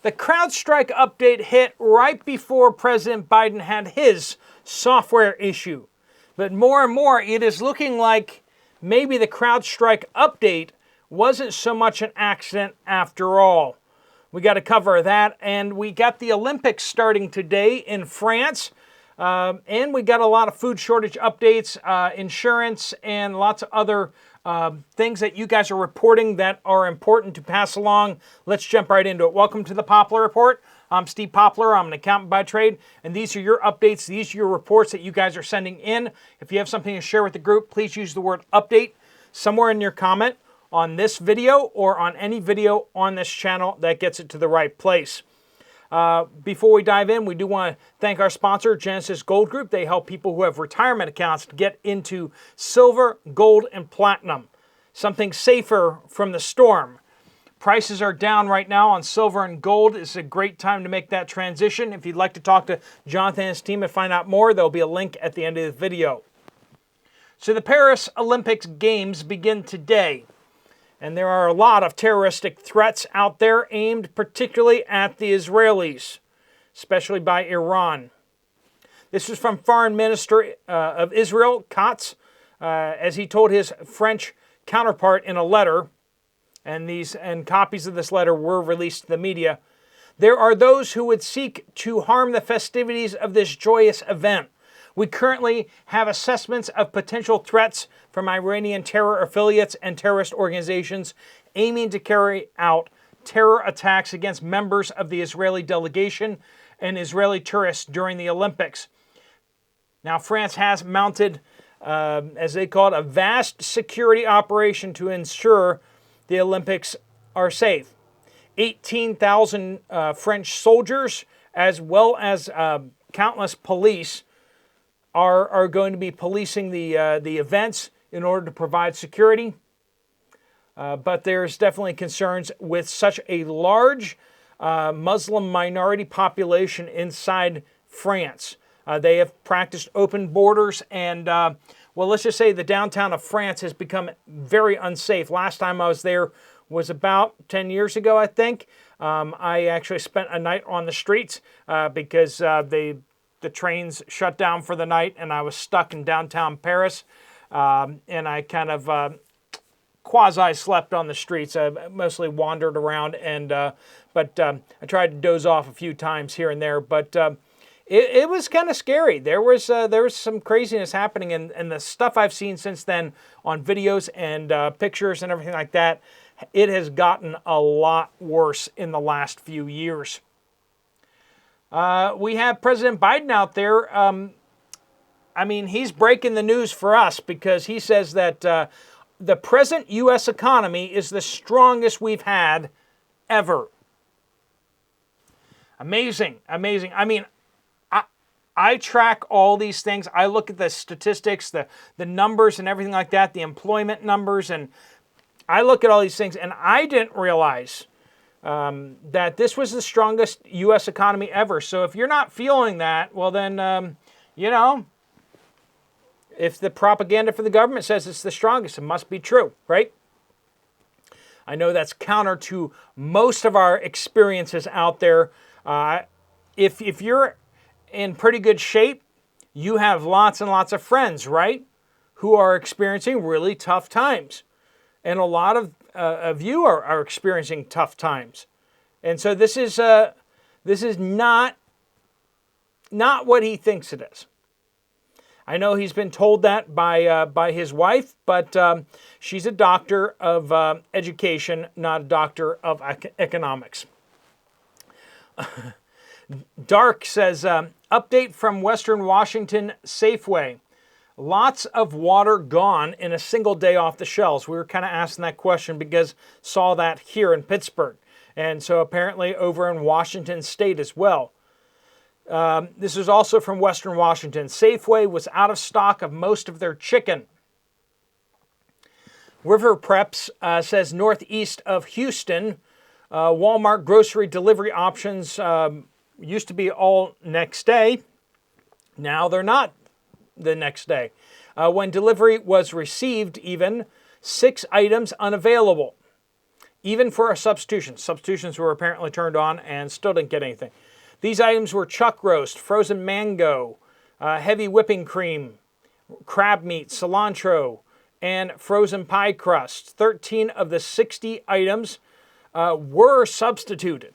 The CrowdStrike update hit right before President Biden had his software issue. But more and more, it is looking like maybe the CrowdStrike update wasn't so much an accident after all. We got to cover that, and we got the Olympics starting today in France, and we got a lot of food shortage updates, insurance, and lots of other things that you guys are reporting that are important to pass along. Let's jump right into it. Welcome to the Poplar Report. I'm Steve Poplar. I'm an accountant by trade, and these are your updates. These are your reports that you guys are sending in. If you have something to share with the group, please use the word update somewhere in your comment on this video or on any video on this channel that gets it to the right place. Before we dive in, we do want to thank our sponsor, Genesis Gold Group. They help people who have retirement accounts to get into silver, gold, and platinum, something safer from the storm. Prices are down right now on silver and gold. It's a great time to make that transition. If you'd like to talk to Jonathan and his team and find out more, there'll be a link at the end of the video. So the Paris Olympics Games begin today. And there are a lot of terroristic threats out there aimed particularly at the Israelis, especially by Iran. This is from Foreign Minister of Israel, Katz, as he told his French counterpart in a letter, and copies of this letter were released to the media. There are those who would seek to harm the festivities of this joyous event. We currently have assessments of potential threats from Iranian terror affiliates and terrorist organizations aiming to carry out terror attacks against members of the Israeli delegation and Israeli tourists during the Olympics. Now, France has mounted, as they call it, a vast security operation to ensure the Olympics are safe. 18,000 French soldiers, as well as countless police, are going to be policing the events in order to provide security. But there's definitely concerns with such a large Muslim minority population inside France. They have practiced open borders and, well, let's just say the downtown of France has become very unsafe. Last time I was there was about 10 years ago, I think. I actually spent a night on the streets because the trains shut down for the night, and I was stuck in downtown Paris, and I kind of quasi-slept on the streets. I mostly wandered around, but I tried to doze off a few times here and there, but it was kind of scary. There was some craziness happening, and the stuff I've seen since then on videos and pictures and everything like that, it has gotten a lot worse in the last few years. We have President Biden out there. He's breaking the news for us because he says that the present U.S. economy is the strongest we've had ever. Amazing, amazing. I track all these things. I look at the statistics, the numbers and everything like that, the employment numbers, and I look at all these things, and I didn't realize that this was the strongest U.S. economy ever. So if you're not feeling that, well then, if the propaganda for the government says it's the strongest, it must be true, right? I know that's counter to most of our experiences out there. If you're in pretty good shape, you have lots and lots of friends, right, who are experiencing really tough times. And a lot of you are experiencing tough times. And so this is not what he thinks it is. I know he's been told that by his wife, but she's a doctor of education, not a doctor of economics. Dark says, update from Western Washington Safeway. Lots of water gone in a single day off the shelves. We were kind of asking that question because saw that here in Pittsburgh. And so apparently over in Washington State as well. This is also from Western Washington. Safeway was out of stock of most of their chicken. River Preps says northeast of Houston, Walmart grocery delivery options used to be all next day. Now they're not the next day. When delivery was received, even 6 items unavailable. even for a substitution. Substitutions were apparently turned on and still didn't get anything. These items were chuck roast, frozen mango, heavy whipping cream, crab meat, cilantro, and frozen pie crust. 13 of the 60 items were substituted.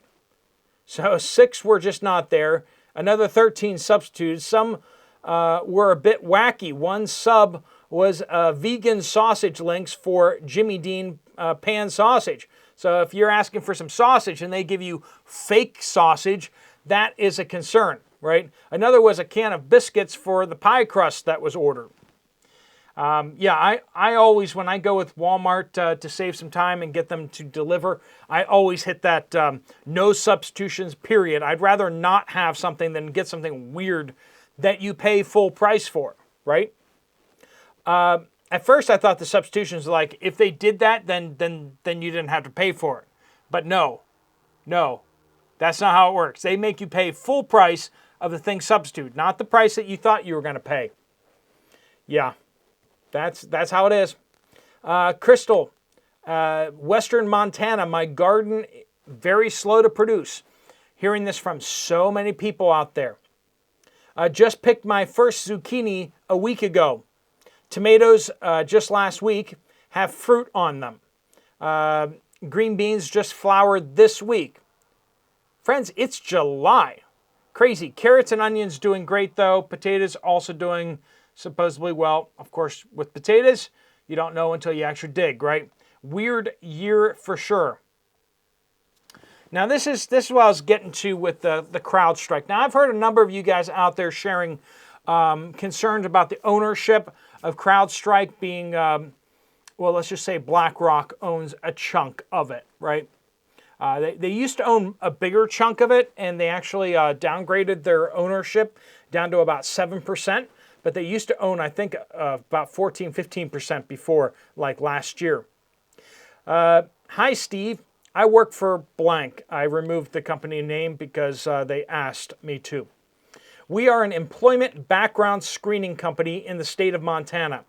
So 6 were just not there. Another 13 substituted. Some were a bit wacky. One sub was vegan sausage links for Jimmy Dean pan sausage. So if you're asking for some sausage and they give you fake sausage, that is a concern, right? Another was a can of biscuits for the pie crust that was ordered. I always, when I go with Walmart to save some time and get them to deliver, I always hit that no substitutions, period. I'd rather not have something than get something weird that you pay full price for, right? At first, I thought the substitutions, like, if they did that, then you didn't have to pay for it. But no, that's not how it works. They make you pay full price of the thing substitute, not the price that you thought you were going to pay. Yeah, that's how it is. Crystal, Western Montana, my garden, very slow to produce. Hearing this from so many people out there. Just picked my first zucchini a week ago. Tomatoes just last week have fruit on them. Green beans just flowered this week. Friends, it's July. Crazy. Carrots and onions doing great though. Potatoes also doing supposedly well. Of course, with potatoes, you don't know until you actually dig, right? Weird year for sure. Now this is what I was getting to with the CrowdStrike. Now I've heard a number of you guys out there sharing concerns about the ownership of CrowdStrike being, well, let's just say BlackRock owns a chunk of it, right? They used to own a bigger chunk of it, and they actually downgraded their ownership down to about 7%. But they used to own, I think, about 14, 15% before, like last year. Hi, Steve. I work for blank. I removed the company name because they asked me to. We are an employment background screening company in the state of Montana.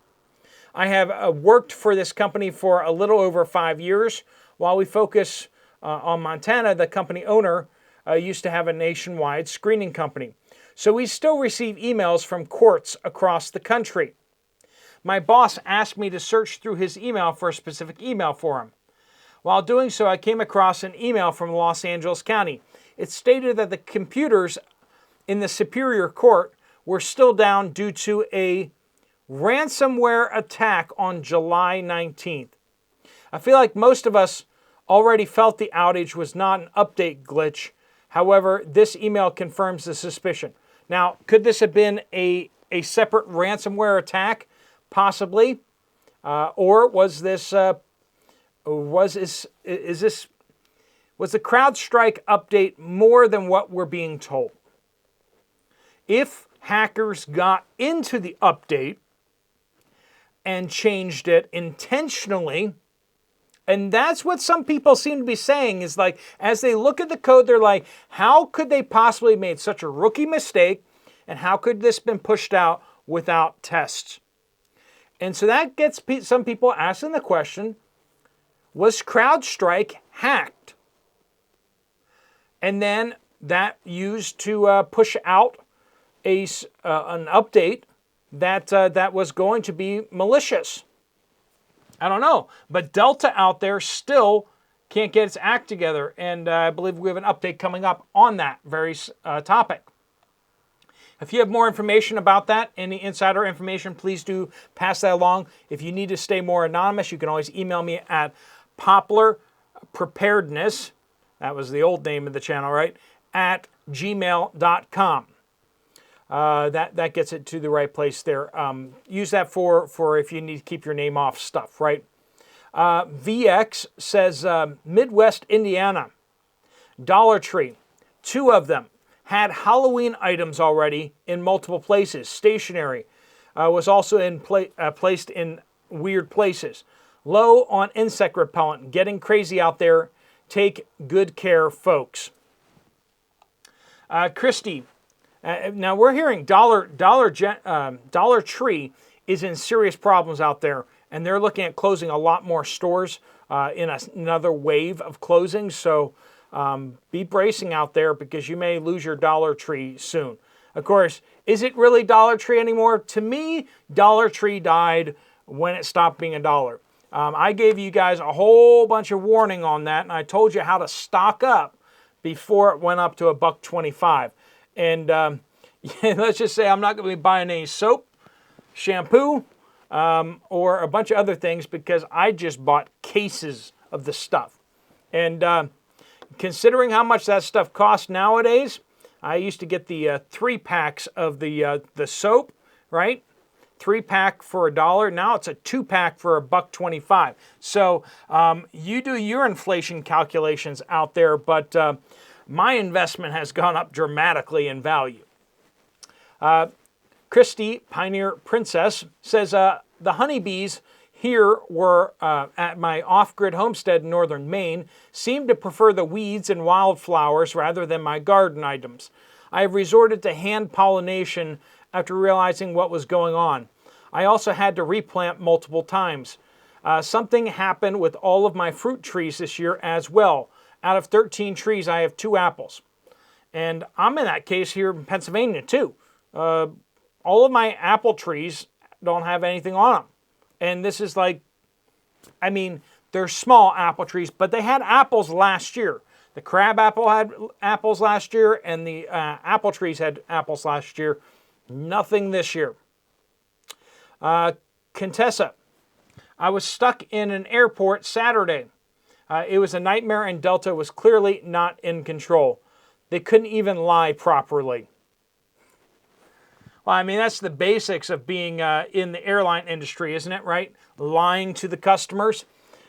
I have worked for this company for a little over 5 years. While we focus on Montana, the company owner used to have a nationwide screening company. So we still receive emails from courts across the country. My boss asked me to search through his email for a specific email for him. While doing so, I came across an email from Los Angeles County. It stated that the computers in the Superior Court were still down due to a ransomware attack on July 19th. I feel like most of us already felt the outage was not an update glitch. However, this email confirms the suspicion. Now, could this have been a separate ransomware attack? Possibly. Or was this was the CrowdStrike update more than what we're being told? If hackers got into the update and changed it intentionally, and that's what some people seem to be saying, is like, as they look at the code, they're like, how could they possibly have made such a rookie mistake, and how could this been pushed out without tests? And so that gets some people asking the question, was CrowdStrike hacked? And then that used to push out an update that was going to be malicious. I don't know, but Delta out there still can't get its act together, and I believe we have an update coming up on that very topic. If you have more information about that, any insider information, please do pass that along. If you need to stay more anonymous, you can always email me at Poplar Preparedness, that was the old name of the channel, right, at gmail.com. That gets it to the right place there. Use that for if you need to keep your name off stuff, right? VX says Midwest Indiana, Dollar Tree, 2 of them had Halloween items already in multiple places. Stationery was also placed in weird places. Low on insect repellent, getting crazy out there. Take good care, folks. Christy, now we're hearing Dollar Tree is in serious problems out there, and they're looking at closing a lot more stores in another wave of closings. So be bracing out there because you may lose your Dollar Tree soon. Of course, is it really Dollar Tree anymore? To me, Dollar Tree died when it stopped being a dollar. I gave you guys a whole bunch of warning on that, and I told you how to stock up before it went up to $1.25. And let's just say I'm not going to be buying any soap, shampoo, or a bunch of other things because I just bought cases of the stuff. And considering how much that stuff costs nowadays, I used to get the 3-packs of the soap, right? 3-pack for $1. Now it's a 2-pack for $1.25. So you do your inflation calculations out there, but my investment has gone up dramatically in value. Christy, Pioneer Princess, says the honeybees here were at my off-grid homestead in northern Maine seem to prefer the weeds and wildflowers rather than my garden items. I have resorted to hand pollination after realizing what was going on. I also had to replant multiple times. Something happened with all of my fruit trees this year as well. Out of 13 trees, I have 2 apples. And I'm in that case here in Pennsylvania too. All of my apple trees don't have anything on them. And this is like, I mean, they're small apple trees, but they had apples last year. The crab apple had apples last year, and the apple trees had apples last year. Nothing this year. Contessa, I was stuck in an airport Saturday. It was a nightmare, and Delta was clearly not in control. They couldn't even lie properly. Well, I mean, that's the basics of being in the airline industry, isn't it, right? Lying to the customers.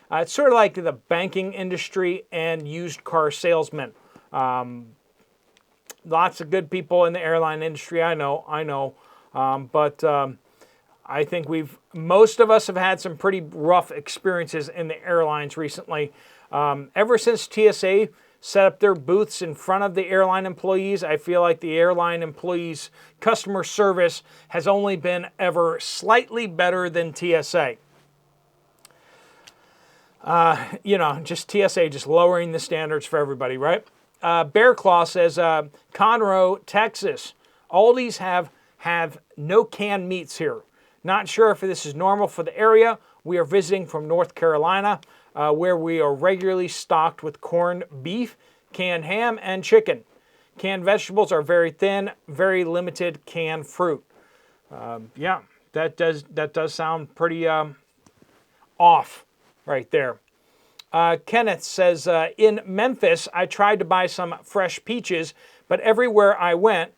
It's sort of like the banking industry and used car salesmen. Lots of good people in the airline industry, I know. But I think most of us have had some pretty rough experiences in the airlines recently. Ever since TSA set up their booths in front of the airline employees, I feel like the airline employees' customer service has only been ever slightly better than TSA. Just TSA just lowering the standards for everybody, right? Bear Claw says, Conroe, Texas. Aldi's have no canned meats here. Not sure if this is normal for the area. We are visiting from North Carolina, where we are regularly stocked with corned beef, canned ham, and chicken. Canned vegetables are very thin, very limited canned fruit. Yeah, that does sound pretty off right there. Kenneth says, in Memphis, I tried to buy some fresh peaches, but everywhere I went,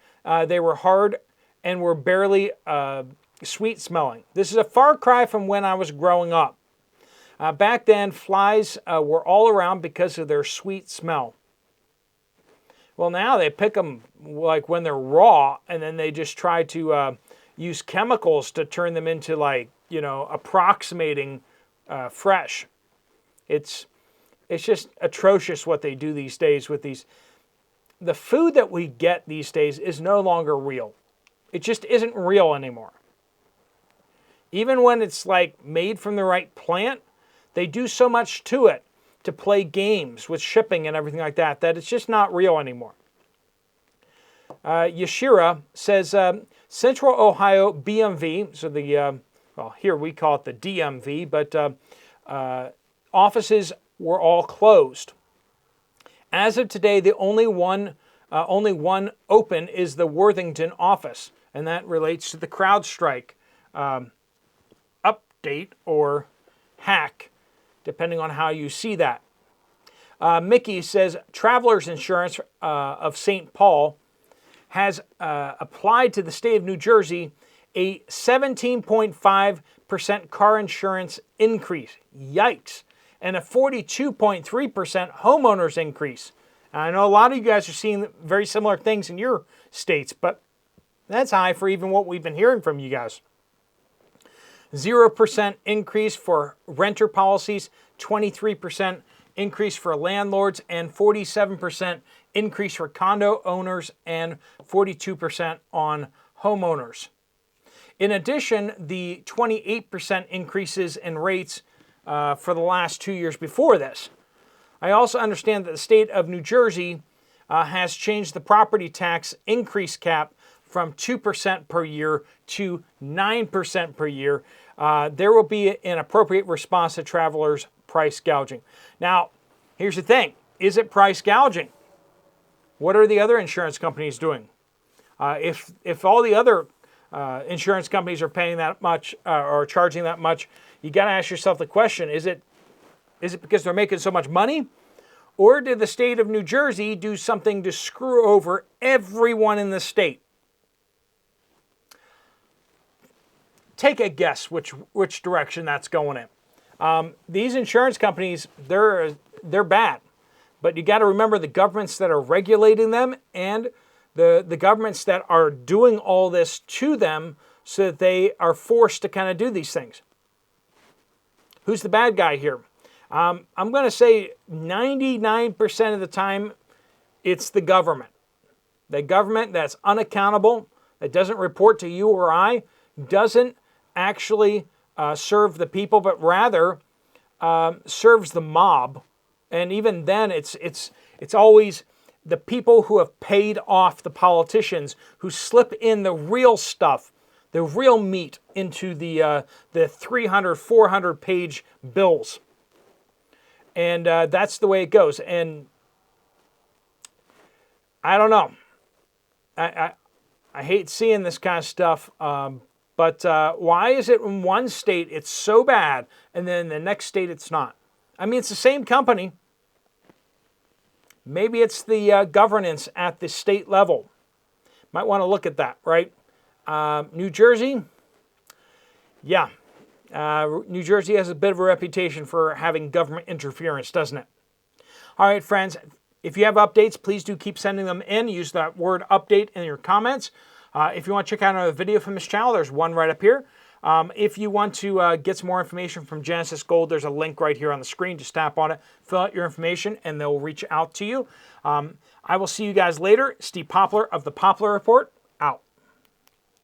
they were hard and were barely sweet smelling. This is a far cry from when I was growing up. Back then, flies were all around because of their sweet smell. Well, now they pick them like when they're raw, and then they just try to use chemicals to turn them into approximating fresh. It's just atrocious what they do these days with these. The food that we get these days is no longer real. It just isn't real anymore. Even when it's like made from the right plant, they do so much to it to play games with shipping and everything like that it's just not real anymore. Yashira says, Central Ohio BMV, so here we call it the DMV, but offices were all closed. As of today, the only one open is the Worthington office, and that relates to the CrowdStrike update or hack, depending on how you see that. Mickey says, Travelers Insurance of St. Paul has applied to the state of New Jersey a 17.5% car insurance increase. Yikes. And a 42.3% homeowners increase. And I know a lot of you guys are seeing very similar things in your states, but that's high for even what we've been hearing from you guys. 0% increase for renter policies, 23% increase for landlords, and 47% increase for condo owners, and 42% on homeowners. In addition, the 28% increases in rates for the last 2 years before this. I also understand that the state of New Jersey has changed the property tax increase cap from 2% per year to 9% per year. There will be an appropriate response to travelers' price gouging. Now, here's the thing. Is it price gouging? What are the other insurance companies doing? If all the other insurance companies are paying that much or charging that much, you got to ask yourself the question, is it because they're making so much money? Or did the state of New Jersey do something to screw over everyone in the state? Take a guess which direction that's going in. These insurance companies, they're bad. But you got to remember the governments that are regulating them and the governments that are doing all this to them so that they are forced to kind of do these things. Who's the bad guy here? I'm going to say 99% of the time it's the government. The government that's unaccountable, that doesn't report to you or I, doesn't actually serve the people, but rather serves the mob. And even then, it's always the people who have paid off the politicians who slip in the real stuff, the real meat into the 300, 400-page bills. And that's the way it goes. And I don't know. I hate seeing this kind of stuff. But why is it in one state it's so bad and then the next state it's not? I mean, it's the same company. Maybe it's the governance at the state level. Might want to look at that, right? New Jersey, yeah. New Jersey has a bit of a reputation for having government interference, doesn't it? All right, friends, if you have updates, please do keep sending them in. Use that word update in your comments. If you want to check out another video from this channel, there's one right up here. If you want to get some more information from Genesis Gold, there's a link right here on the screen. Just tap on it, fill out your information, and they'll reach out to you. I will see you guys later. Steve Poplar of the Poplar Report.